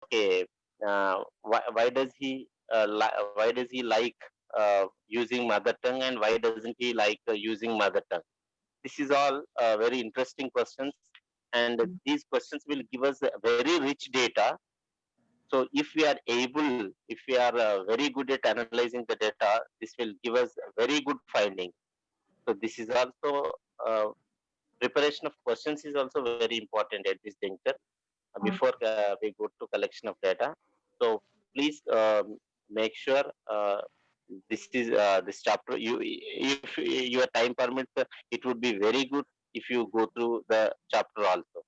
okay, why does he like using mother tongue, and why doesn't he like using mother tongue? This is all very interesting questions, and these questions will give us very rich data. So if we are able, if we are very good at analyzing the data, this will give us a very good finding. So this is also preparation of questions is also very important at this juncture before we go to collection of data. So please make sure this chapter, you, if your time permits, it would be very good if you go through the chapter also.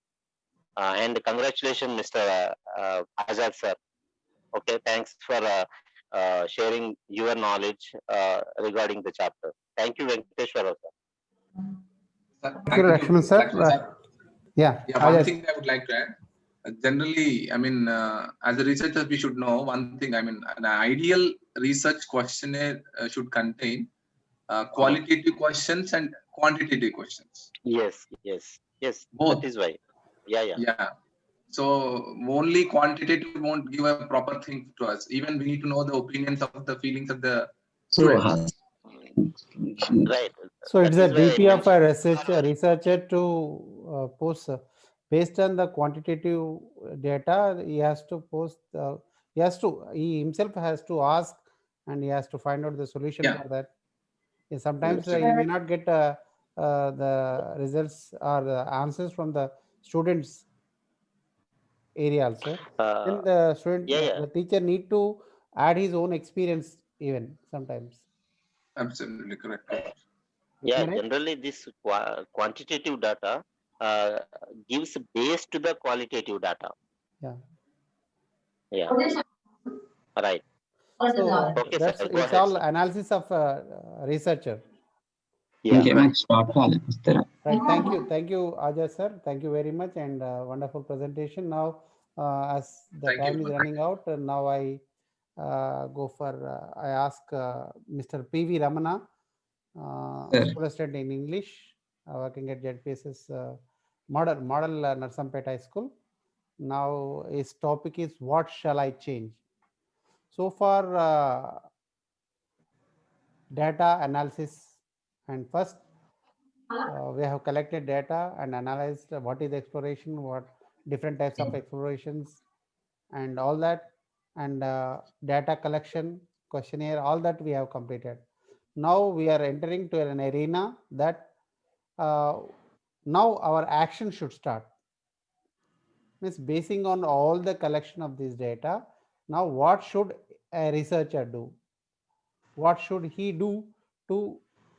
And congratulations, Mr. Azad sir. Okay, thanks for sharing your knowledge regarding the chapter. Thank you, Venkateshwara sir. Thank you, Lakshman sir. Lakshman sir. Yeah, Yeah, one thing I would like to add. Generally, I mean, as a researcher, we should know one thing. I mean, an ideal research questionnaire should contain qualitative questions and quantitative questions. Yes, that Both. is why. Yeah. Yeah. So only quantitative won't give a proper thing to us. Even we need to know the opinions of the feelings of the students. Right. so That it's a is why I duty of a mentioned. researcher to post based on the quantitative data. He has to post. He himself has to ask, and he has to find out the solution Yeah. for that. Sometimes Absolutely. you may not get the results or the answers from the students area also. Then the student, Yeah. the teacher need to add his own experience even sometimes. Absolutely correct. Am Yeah, I right? generally this quantitative data gives base to the qualitative data. Yeah. Yeah, right. So Okay, sir, that's go it's ahead, all sir. analysis of a researcher. Yeah. Right. Thank you, Ajay sir. Thank you very much, and wonderful presentation. Now, as the Thank you. time is running out, now I I ask Mr. P.V. Ramana, school assistant in English, working at ZPSS Model Narsampet High School. Now, his topic is what shall I change? So far, data analysis, and first we have collected data and analyzed what is exploration, what different types of explorations, and all that, and data collection, questionnaire, all that we have completed. Now we are entering to an arena that uh, now our action should start. Means basing on all the collection of this data, now what should a researcher do? What should he do to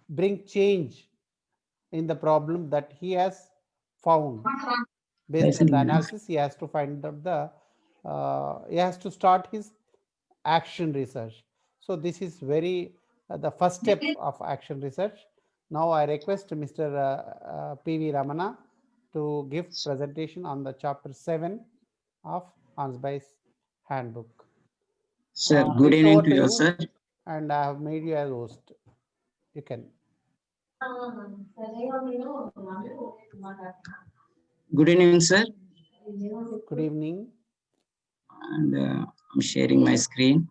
bring change in the problem that he has found? Based on the analysis, he has to find out he has to start his action research. So this is very the first step of action research. Now I request Mr. P.V. Ramana to give presentation on the chapter 7 of Hansby's handbook. Sir, good It's evening over to to you, you, sir. and I have made you as host. You can. Good evening, sir. Good evening. And I'm sharing my screen.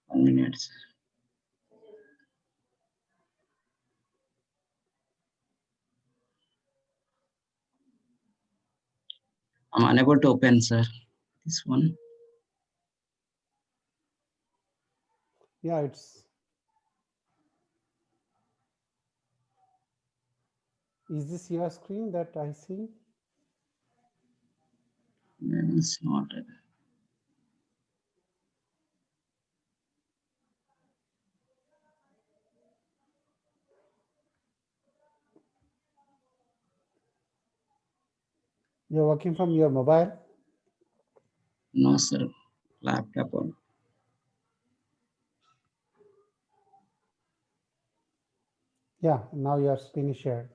One minute, sir. I'm unable to open, sir. This one. Yeah, it's. Is this your screen that I see? It's not. You're working from your mobile? No, sir. Laptop on. Yeah, now your screen is shared.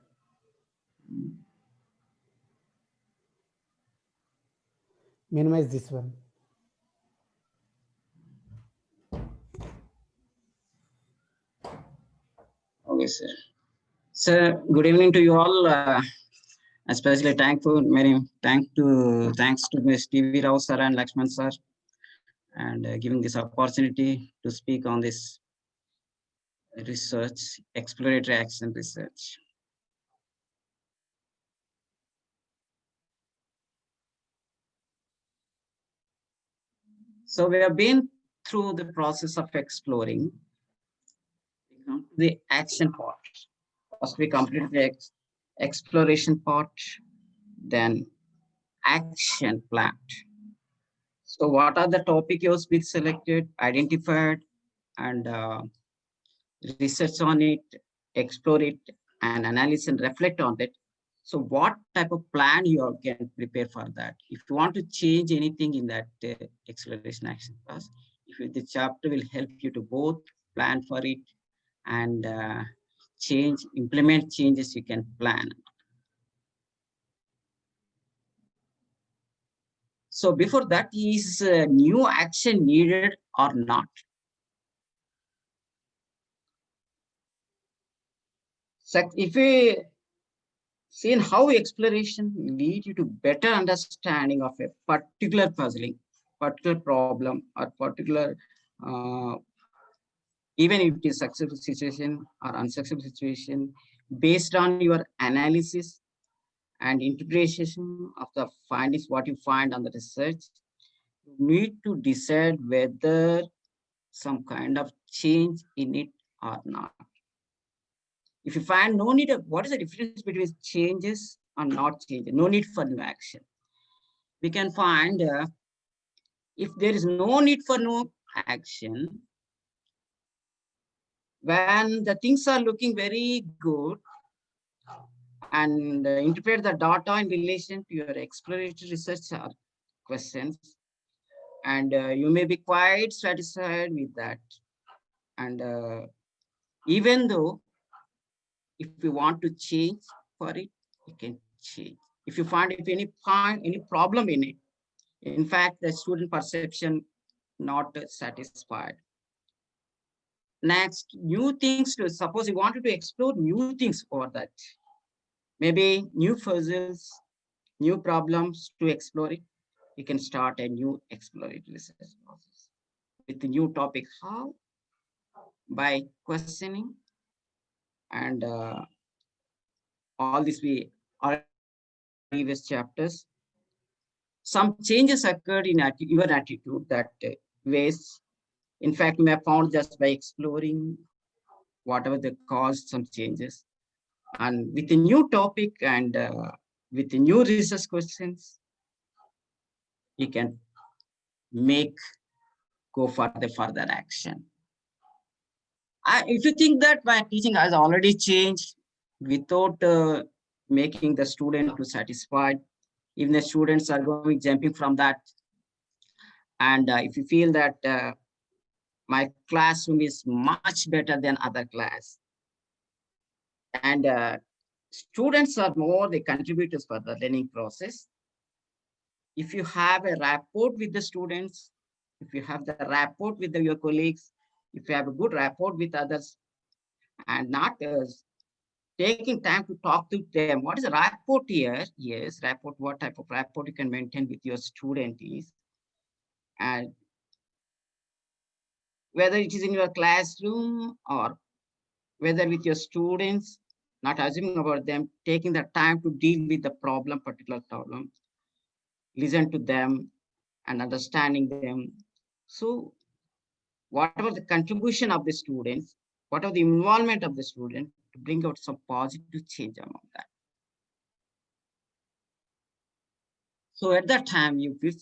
Minimize this one. Okay, sir. Sir, good evening to you all. Especially thanks to Ms. TV Rao sir and Lakshman sir, and giving this opportunity to speak on this research, exploratory action research. So we have been through the process of exploring. We come to the action part. First, we completed the exploration part, then action plan. So what are the topic was been selected, identified, and research on it, explore it, and analyze and reflect on it. So what type of plan you all can prepare for that? If you want to change anything in that acceleration action class, the chapter will help you to both plan for it and implement changes you can plan. So before that, is new action needed or not? So if we see how exploration lead you to better understanding of a particular puzzling, particular problem, or particular, even if it is successful situation or unsuccessful situation, based on your analysis and interpretation of the findings, what you find on the research, you need to decide whether some kind of change in it or not. If you find no need of, what is the difference between changes or not changes? No need for new action. We can find if there is no need for no action, when the things are looking very good, and interpret the data in relation to your exploratory research or questions, and you may be quite satisfied with that. And even though if you want to change for it, you can change. If you find any problem in it, in fact, the student perception not satisfied. Next, new things to suppose you wanted to explore new things over that. Maybe new puzzles, new problems to explore it. You can start a new exploratory research process with the new topic. How? By questioning, and all this we are previous chapters. Some changes occurred in your attitude that ways. In fact, you may have found just by exploring whatever the caused some changes. And with a new topic and with the new research questions, you can go for the further action. If you think that my teaching has already changed without making the student to satisfied, even the students are going jumping from that. And if you feel that my classroom is much better than other class, and students are more the contributors for the learning process. If you have a rapport with the students, if you have the rapport with your colleagues, if you have a good rapport with others, and not taking time to talk to them. What is a rapport here? Yes, rapport, what type of rapport you can maintain with your student is, and whether it is in your classroom or whether with your students, not assuming about them, taking the time to deal with the particular problem, listen to them and understanding them. So whatever the contribution of the students, whatever the involvement of the student to bring out some positive change among that. So at that time, you feel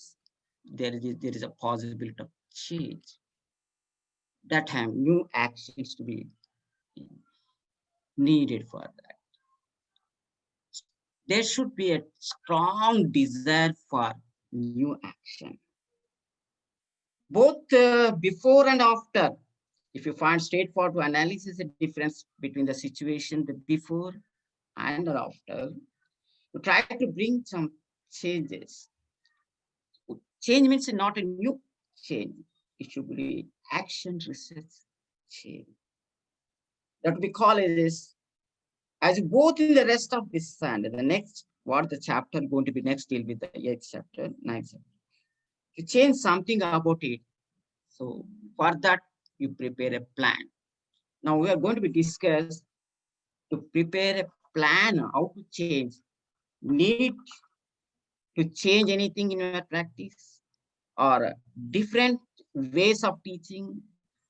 there is a possibility of change. That time, new actions to be needed for that. There should be a strong desire for new action. Both before and after, if you find straightforward to analysis the difference between the situation before and after, you try to bring some changes. Change means not a new change. It should be action research change. that we call it is, as you go through the rest of this and the next, what the chapter going to be next deal with the 8th chapter, 9th chapter. To change something about it. So for that, you prepare a plan. Now we are going to be discussed to prepare a plan how to change. Need to change anything in your practice, or different ways of teaching,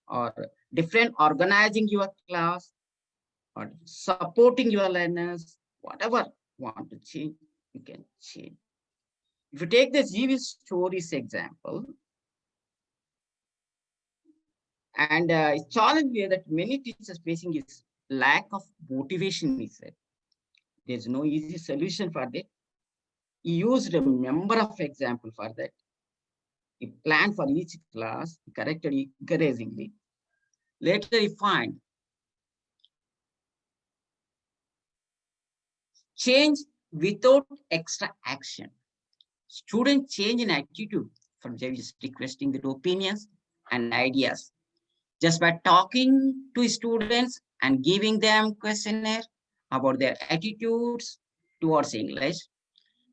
or different organizing your class, or supporting your learners, whatever you want to change, you can change. If you take the GV stories example, and challenge here that many teachers facing is lack of motivation is there. There's no easy solution for that. He used a number of example for that. He planned for each class, he corrected encouragingly. Later he find change without extra action. Student change in attitude from just requesting their opinions and ideas. Just by talking to students and giving them questionnaire about their attitudes towards English,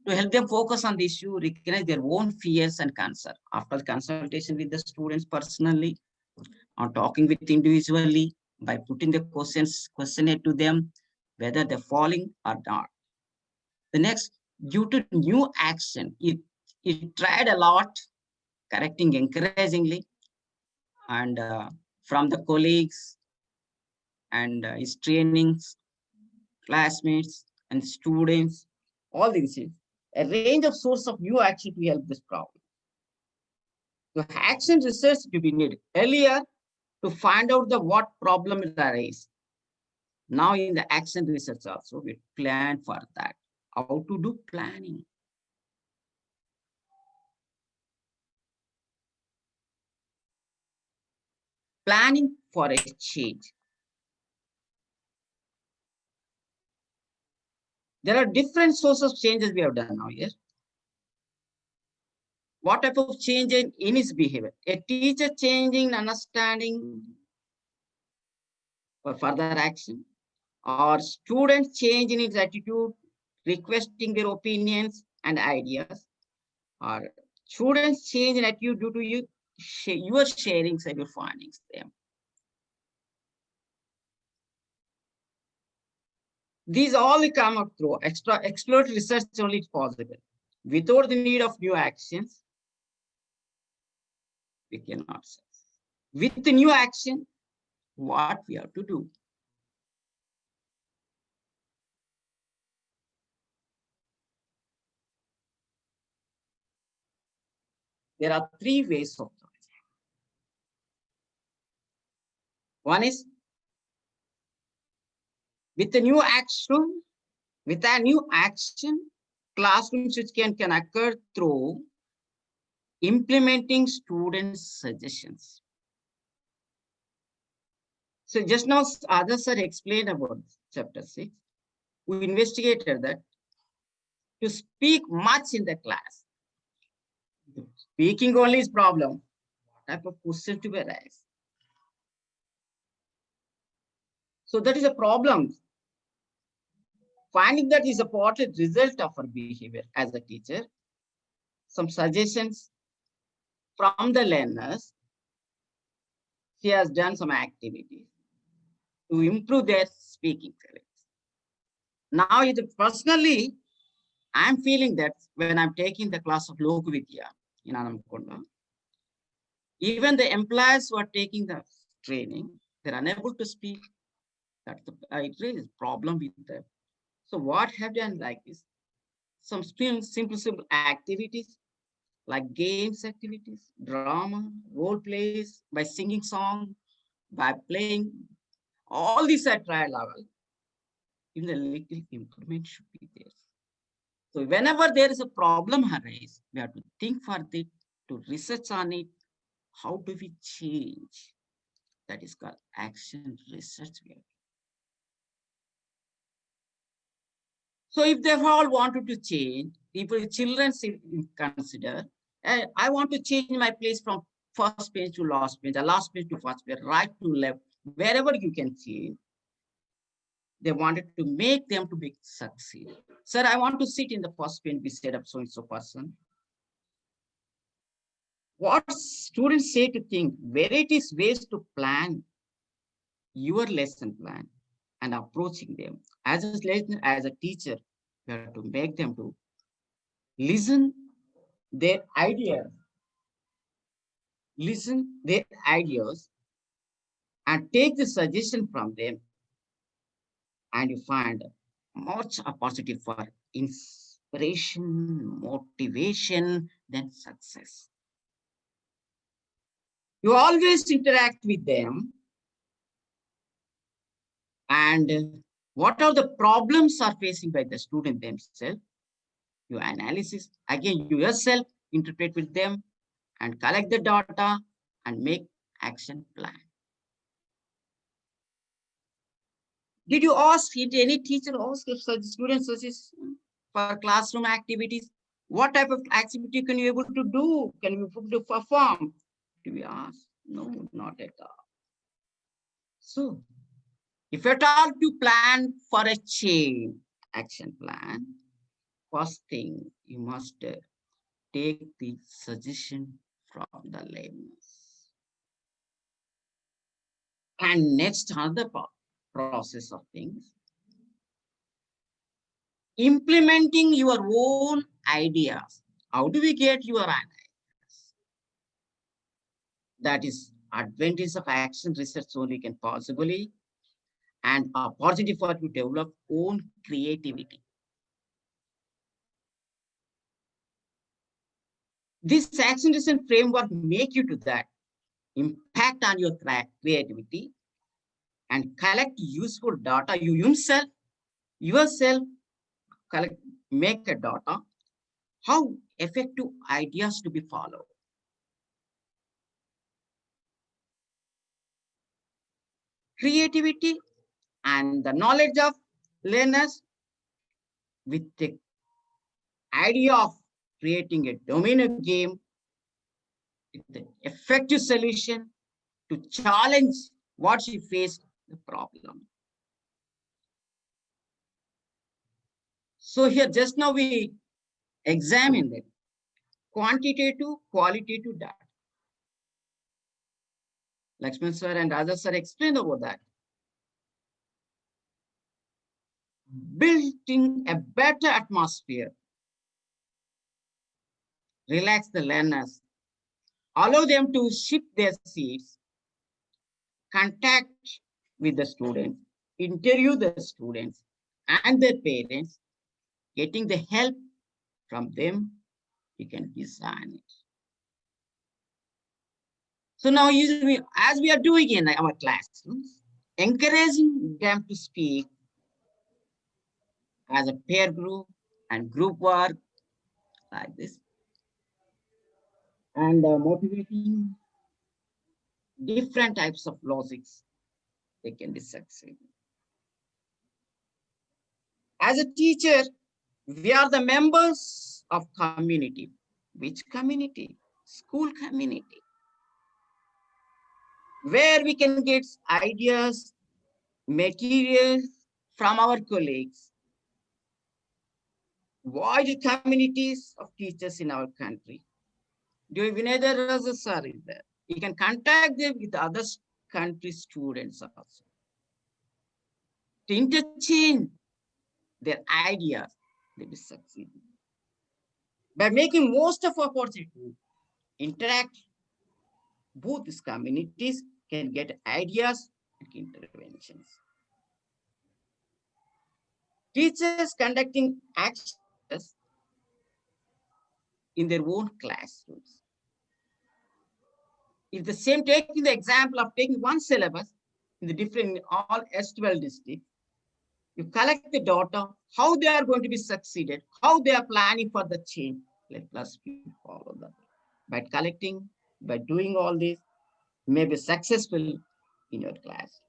to help them focus on the issue, recognize their own fears and concerns. After consultation with the students personally, or talking with individually, by putting the questionnaire to them, whether they're falling or not. The next, due to new action, it tried a lot, correcting encouragingly, and from the colleagues and his trainings, classmates and students, all these things, a range of source of new action to help this problem. The action research to be needed earlier to find out the what problem it arises. Now in the action research also, we plan for that. How to do planning. Planning for a change. There are different sources of changes we have done now here. What type of change in his behavior? A teacher changing understanding for further action, or students change in his attitude, requesting their opinions and ideas, or students change in attitude due to your sharings and your findings them. These all come up through exploratory research only is possible. Without the need of new actions, we cannot say. With the new action, what we have to do? There are three ways of doing it. One is with a new action, classroom switch can occur through implementing students' suggestions. So just now others are explained about chapter 6. We investigated that to speak much in the class. Speaking only is problem. What type of question to be raised? So that is a problem. Finding that is a important result of our behavior as a teacher. Some suggestions from the learners. She has done some activities to improve their speaking skills. Now, personally, I'm feeling that when I'm taking the class of Lokavidya in Anamkonda, even the employees who are taking the training, they're unable to speak. That's it raises problem with them. So what have done like this? Some simple activities like games activities, drama, role plays, by singing song, by playing, all these at trial level. Even a little improvement should be there. So whenever there is a problem arise, we have to think for it, to research on it. How do we change? That is called action research. So if they all wanted to change, if children consider, I want to change my place from first page to last page, the last page to first page, right to left, wherever you can change. they wanted to make them to be succeed. Sir, I want to sit in the first bench beside of so-and-so person. What students say to think, varieties ways to plan your lesson plan and approaching them. As a teacher, you have to make them to listen their ideas, and take the suggestion from them, and you find much opportunity for inspiration, motivation, then success. You always interact with them, and what are the problems are facing by the student themselves? You analysis, again, you yourself interpret with them and collect the data and make action plan. Did you ask, did any teacher ask if such students for classroom activities? What type of activity can you able to do? Can you able to perform? Do we ask? No, not at all. So, if at all to plan for a change action plan, first thing you must take the suggestion from the learners. And next, another process of things, implementing your own ideas. How do we get your ideas? That is advantage of action research only can possibly, and opportunity for to develop own creativity. This action research framework make you to that impact on your creativity and collect useful data. You yourself collect, make a data, how effective ideas to be followed. Creativity and the knowledge of learners with the idea of creating a domino game with the effective solution to challenge what she faced the problem. So here just now we examined it, quantitative, qualitative data. Lakshman sir and others sir explained about that. Building a better atmosphere, relax the learners, allow them to shift their seats, contact with the students, interview the students and their parents, getting the help from them, you can design it. So now, as we are doing in our classrooms, encouraging them to speak as a peer group and group work like this, and motivating different types of logics, they can be succeeding. As a teacher, we are the members of community. Which community? School community. Where we can get ideas, materials from our colleagues, wide communities of teachers in our country. Vinay Raza sir is there. You can contact them with other country students also to interchange their ideas. They will succeed. By making most of opportunity, interact, both these communities can get ideas and interventions. Teachers conducting actions in their own classrooms. If the same, taking the example of taking one syllabus in the different all S12 districts, you collect the data, how they are going to be succeeded, how they are planning for the change. Let us follow that. By collecting, by doing all this, may be successful in your class.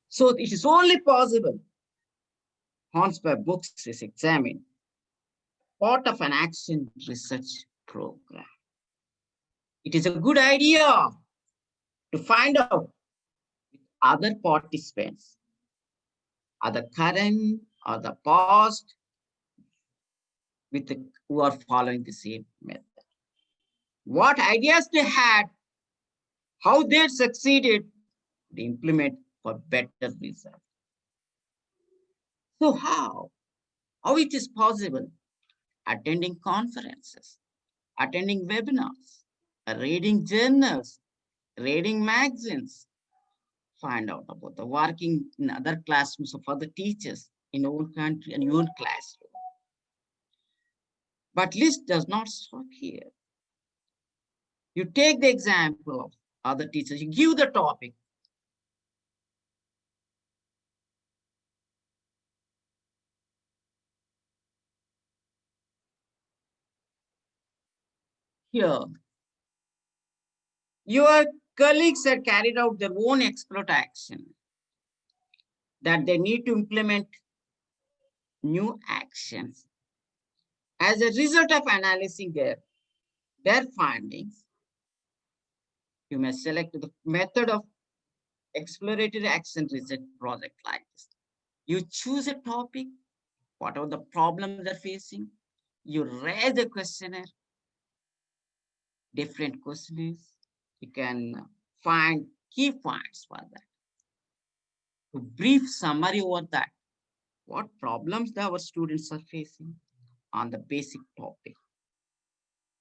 So it is only possible once by books is examined, part of an action research program. It is a good idea to find out with other participants or the current or the past with the, who are following the same method. What ideas they had, how they succeeded, they implement for better results. So how? How it is possible? Attending conferences, attending webinars, reading journals, reading magazines, find out about the working in other classrooms of other teachers in your own country and your own classroom. But list does not stop here. You take the example of other teachers, you give the topic. Here, your colleagues have carried out their own expert action that they need to implement new actions. As a result of analyzing their findings, you may select the method of exploratory action research project like this. You choose a topic, whatever the problem they're facing, you raise a questionnaire, different questionnaires. You can find key points for that. To brief summary over that, what problems our students are facing on the basic topic.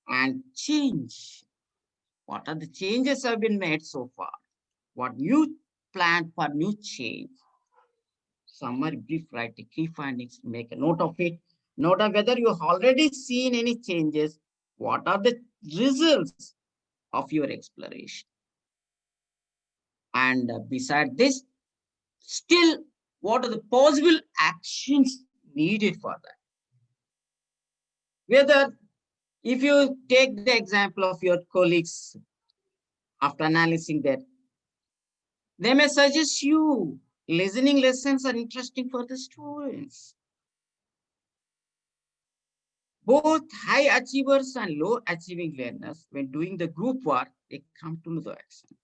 And change. What are the changes have been made so far? What new plan for new change? Summary, brief, write the key findings, make a note of it. Note of whether you have already seen any changes. What are the results of your exploration? And beside this, still, what are the possible actions needed for that? Whether, if you take the example of your colleagues, after analyzing that, they may suggest you listening lessons are interesting for the students. Both high achievers and low achieving learners, when doing the group work, they come to the action.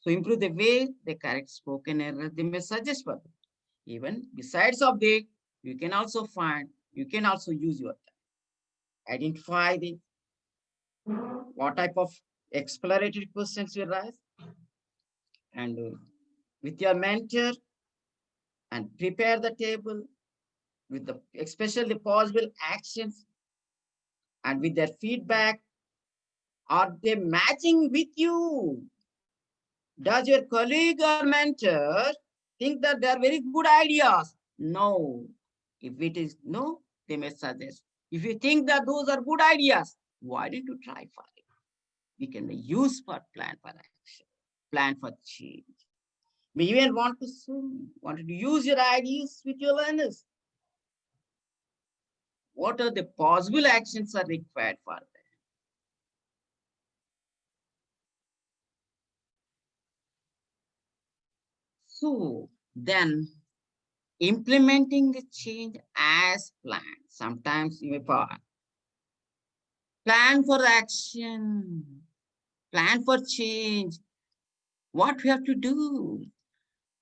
So improve the way they correct spoken errors, they may suggest for them. Even besides of that, you can also use your time. Identify the what type of exploratory questions you raise, and with your mentor, and prepare the table with the especially possible actions, and with their feedback. Are they matching with you? Does your colleague or mentor think that they are very good ideas? No. If it is no, they may suggest. If you think that those are good ideas, why don't you try for it? We can use for plan for action, plan for change. We even wanted to use your ideas with your learners. What are the possible actions are required for that? So then implementing the change as planned. Sometimes you may plan for action, plan for change. What we have to do?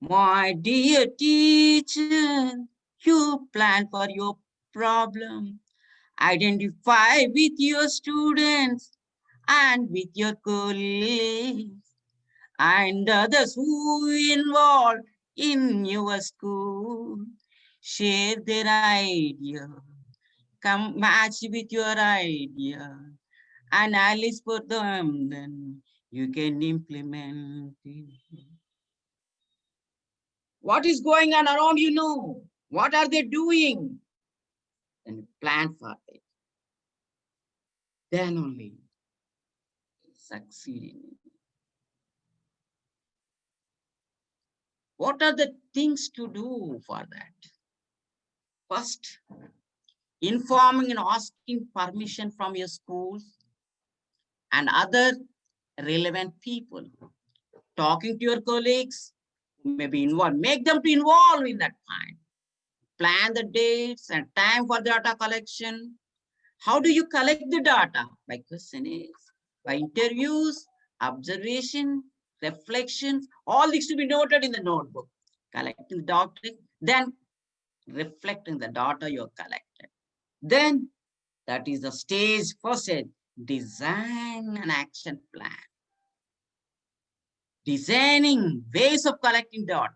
My dear teacher, you plan for your problem. Identify with your students and with your colleagues and others who involved in your school. Share their idea. Come match with your idea. Analyze for them, then you can implement it. What is going on around you know? What are they doing? And plan for it. Then only succeed in it. What are the things to do for that? First, informing and asking permission from your schools and other relevant people. Talking to your colleagues, maybe involved, make them to involve in that time. Plan the dates and time for data collection. How do you collect the data? By questionnaires, by interviews, observation, reflections, all these to be noted in the notebook. Collecting the then reflecting the data you have collected. Then that is the stage first stage, design an action plan. Designing ways of collecting data.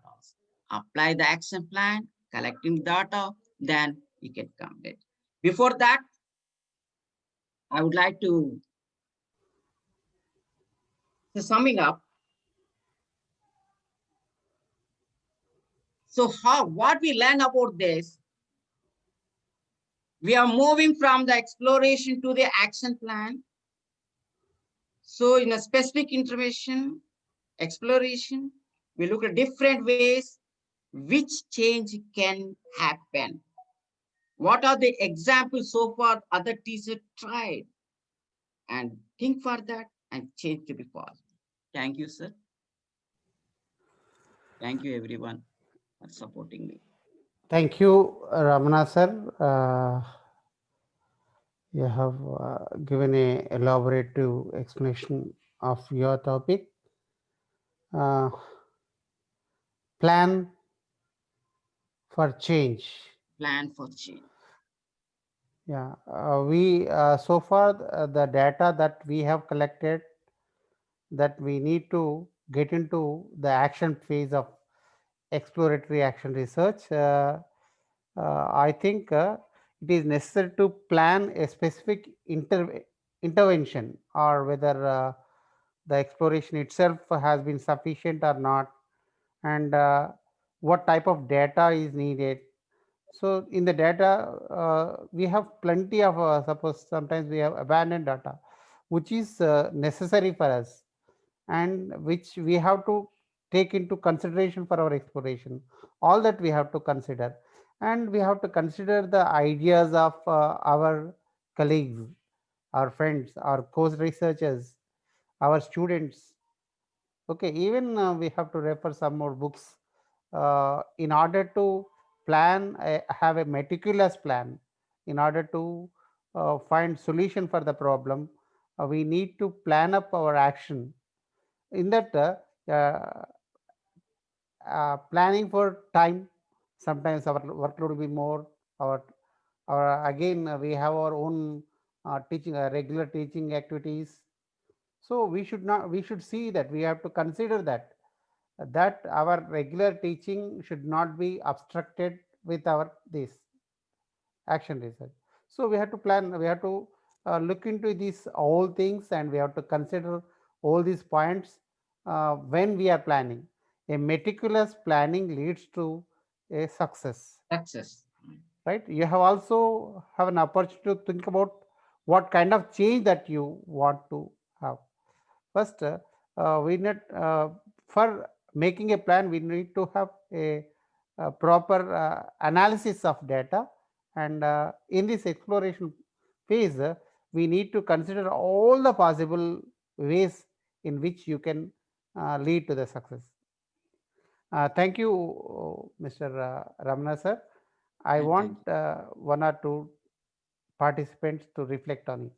Apply the action plan, collecting data, then you can complete. Before that, I would like to, so summing up. So what we learn about this, we are moving from the exploration to the action plan. So in a specific intervention, exploration, we look at different ways which change can happen. What are the examples so far other teachers tried? And think for that and change to be possible. Thank you, sir. Thank you, everyone, for supporting me. Thank you, Ramana sir. You have given a elaborative explanation of your topic. Plan for change. Plan for change. Yeah, we so far the data that we have collected, that we need to get into the action phase of exploratory action research. I think it is necessary to plan a specific intervention, or whether the exploration itself has been sufficient or not, and what type of data is needed. So in the data, we have plenty of, suppose sometimes we have abandoned data, which is necessary for us, and which we have to take into consideration for our exploration. All that we have to consider, and we have to consider the ideas of our colleagues, our friends, our co-researchers, our students. Okay, even we have to refer some more books in order to have a meticulous plan. In order to find solution for the problem, we need to plan up our action. In that planning for time, sometimes our workload will be more. Our again we have our own teaching, regular teaching activities. So we should see that we have to consider that our regular teaching should not be obstructed with our this action research. So we have to plan, we have to look into these all things, and we have to consider all these points when we are planning. A meticulous planning leads to a success. Success. Right? You have also have an opportunity to think about what kind of change that you want to have. First, we need for making a plan, we need to have a proper analysis of data, and in this exploration phase, we need to consider all the possible ways in which you can lead to the success. Thank you, Mr. Ramana sir. I want one or two participants to reflect on it.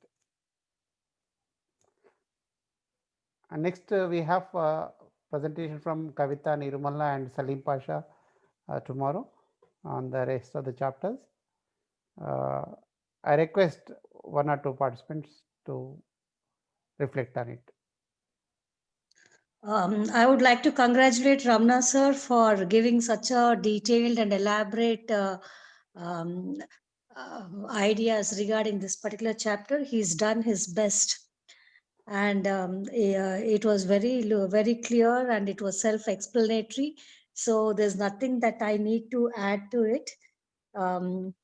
And next, we have presentation from Kavita Nirumalla and Salim Pasha tomorrow on the rest of the chapters. I request one or two participants to reflect on it. I would like to congratulate Ramana sir for giving such a detailed and elaborate ideas regarding this particular chapter. He's done his best, and it was very clear, and it was self-explanatory. So there's nothing that I need to add to it. And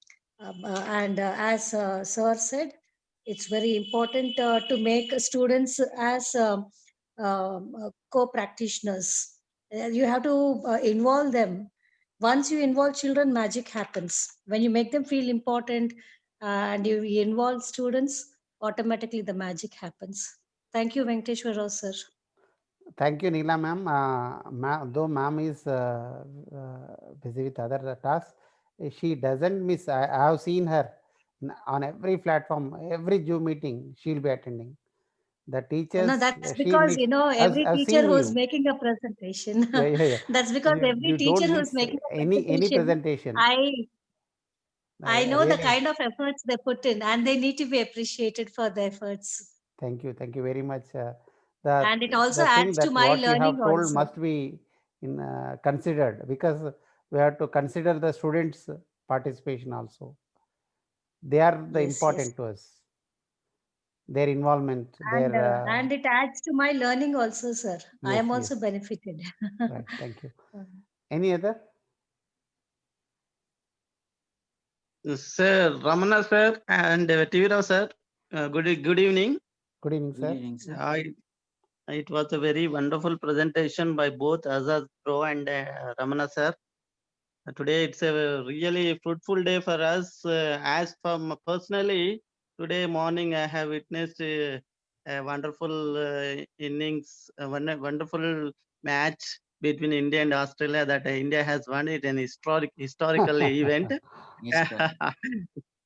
as sir said, it's very important to make students as co-practitioners. You have to involve them. Once you involve children, magic happens. When you make them feel important and you involve students, automatically the magic happens. Thank you, Venkateshwar Rao sir. Thank you, Neela ma'am. Though ma'am is busy with other tasks, she doesn't miss. I have seen her on every platform, every Zoom meeting she'll be attending. The teachers, No, that's she because, needs, every I've teacher seen who's you. making a presentation. Yeah, yeah, yeah. That's because every You teacher don't who's miss making a any presentation, presentation. I I know the Really, kind of efforts they put in, and they need to be appreciated for the efforts. thank you very much. And it also The thing adds to that my what you learning have told also. must be in considered, because we have to consider the students' participation also. They are the Yes, yes. important to us. Their involvement, their And it adds to my learning also, sir. I yes, am yes, also benefited. right. Thank you. Any other? Sir, Ramana sir and Tivira sir, good evening. Good evening, Good sir. evening, sir. It was a very wonderful presentation by both Azaz Pro and Ramana sir. Today it's a really fruitful day for us. As from personally, today morning I have witnessed a wonderful innings, wonderful match between India and Australia that India has won it, an historical event. Yes, sir.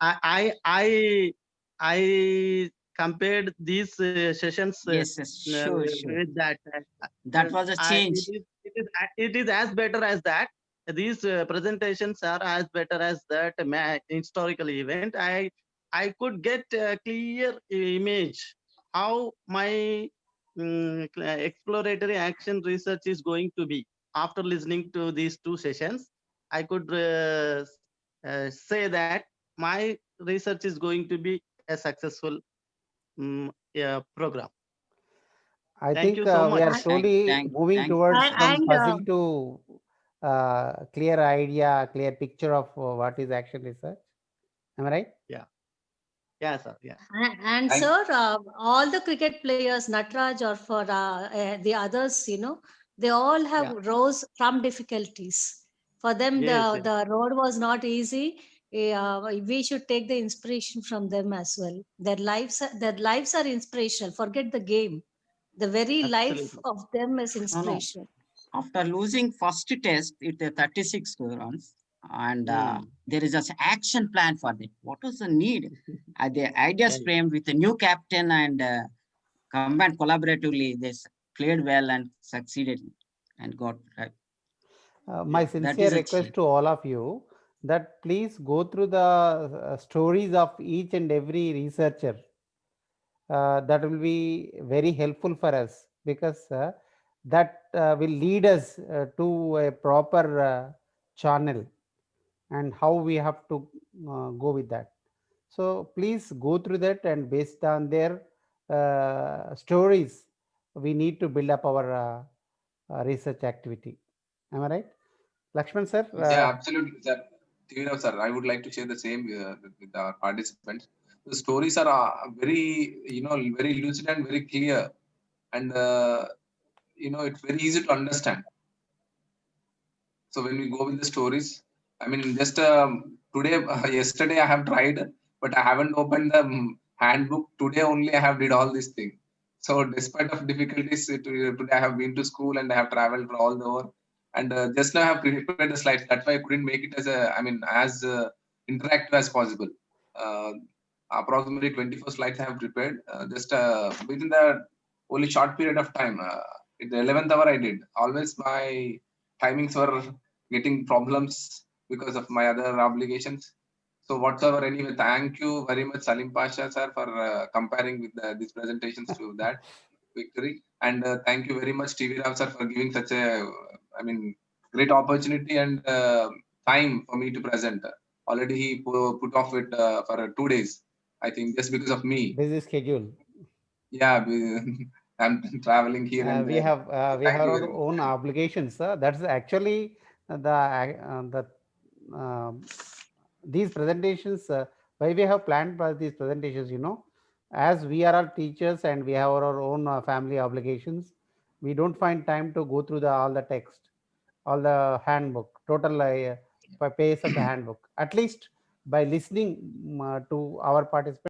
I I I compared these sessions Yes, yes, sure, sure. with that. That was a change. It is as better as that. These presentations are as better as that historical event. I could get a clear image how my exploratory action research is going to be after listening to these two sessions. I could say that my research is going to be a successful yeah, program. I Thank think you so we much. are slowly moving Thank you, towards sir. from And puzzle to clear idea, clear picture of what is action research. Am I right? Yeah, sir. Yeah. and Thank- sir, all the cricket players, Natraj or for the others, they all have Yeah. rose from difficulties. For them, Yes, the yes. the road was not easy. We should take the inspiration from them as well. Their lives are inspirational. Forget the game. The very life Absolutely. of them is No, no. inspirational. After losing first test, it 36 runs, and there is an action plan for them. What was the need? The ideas Right. framed with a new captain and combined collaboratively. They played well and succeeded and got right. My Yeah. That sincere is a request change. to all of you that please go through the stories of each and every researcher. That will be very helpful for us, because that will lead us to a proper channel and how we have to go with that. So please go through that, and based on their stories, we need to build up our research activity. Am I right? Lakshman sir? Yeah, absolutely, sir. Sir, I would like to share the same with our participants. The stories are very, very lucid and very clear, and it's very easy to understand. So when we go with the stories, I mean, just today, yesterday I have tried, but I haven't opened the handbook. Today only I have did all these things. So despite of difficulties, today I have been to school and I have traveled for all the over, and just now I have prepared the slides. That's why I couldn't make it as interactive as possible. Uh, Approximately 24 slides I have prepared. Just within the only short period of time. In the 11th hour I did. Always my timings were getting problems because of my other obligations. So whatsoever, anyway, thank you very much, Salim Pasha sir, for comparing with these presentations to that victory. And thank you very much, TV Rao sir, for giving such a, great opportunity and time for me to present. Already he put off it for 2 days, I think, just because of me. Busy schedule. Yeah, I'm traveling here and We there. have So we thank have you our very much. own obligations. That's actually the these presentations. Why we have planned for these presentations, as we are all teachers and we have our own family obligations, we don't find time to go through all the text, all the handbook, total pace of the handbook. At least by listening to our participants,